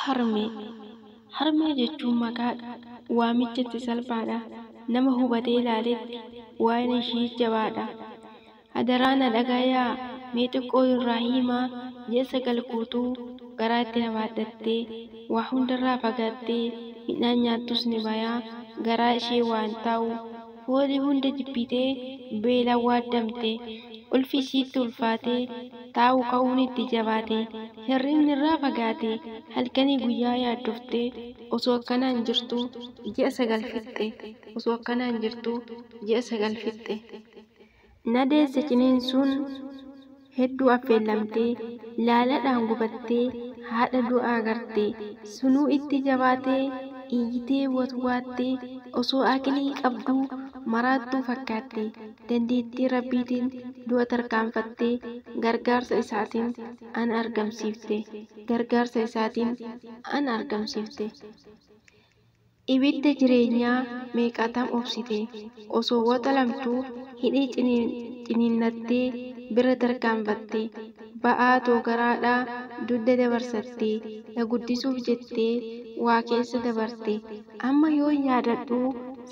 Harmee. Harmee jechuun maqaa waamichatti salphaadha. Nama hubatee ilaaletti waa'een ishii jabaadha. Hadaraa na dhagayaa mee xiqqoo irraa himaa ji'a 9 guutuu garaatti na baadhattee waa hundarraa fagaattee midhaan nyaattus ni bayaa garaa ishee waan ta'u foolii hunda jibbitee beelaan waaddamte ulfi ishiitti ulfaatee taa'u ka'uun itti jabaate hirribni irraa fagaate halkanii guyyaa yaaddoftee osoo akkanaan jirtu ji'a 9 fixxe osoo akkanaan jirtu ji'a 9 fixxe. Nadeessa ciniinsuun hedduu affeellamtee laaladhaan gubattee haadha du'aa gartee sunuu itti jabaatee iyyitee watwaattee osoo aqilii qabduu maraattuu fakkaatte dandeettii rabbiitiin du'a tarkaanfattee gargaarsa isaatiin an argamsiifte. Ibidda jireenyaa meeqatam obsite osoo waxalamtuu hidhii ciniinnattee bira tarkaanfatte ba'aa toogaraadhaa dugda dabarsattee na guddisuuf jettee waa keessa dabarte amma yoo yaadadhu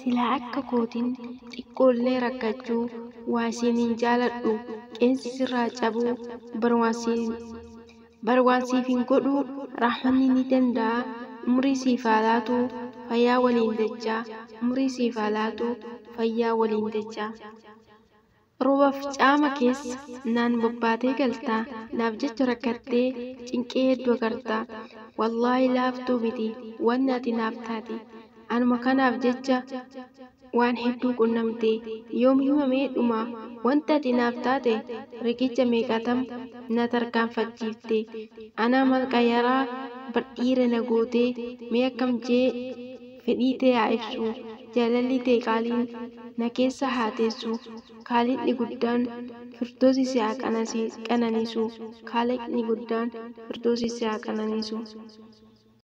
silaa akka kootiin xiqqoollee rakkachuu waa isiniin jaaladhu qeensi sirraa cabuu barwaansiif hin godhu raaxmanni ni danda'a umrii siif haa laatu fayyaa waliin dachaa umrii siif haa laatu fayyaa waliin dachaa. Roobaaf caama keessa naan bobbaatee galtaa naaf jecha rakkattee cinqee hedduu agartaa wallaahi laaftuu miti wanni ati naaf taate anuma kanaaf jecha waan hedduu qunnamte yoom himamee dhuma wanta ati naaf taate riqicha meeqatam na tarkaanfachiifte ana malqayaraa badhiira na gootee mee akkam jee fedhii tee haa ibsu jaalalli tee qaaliin na keessa haa teessu kaalidni guddaan firdoosii si haa qananiisu kaalidni guddaan firdoosii si haa qananiisu.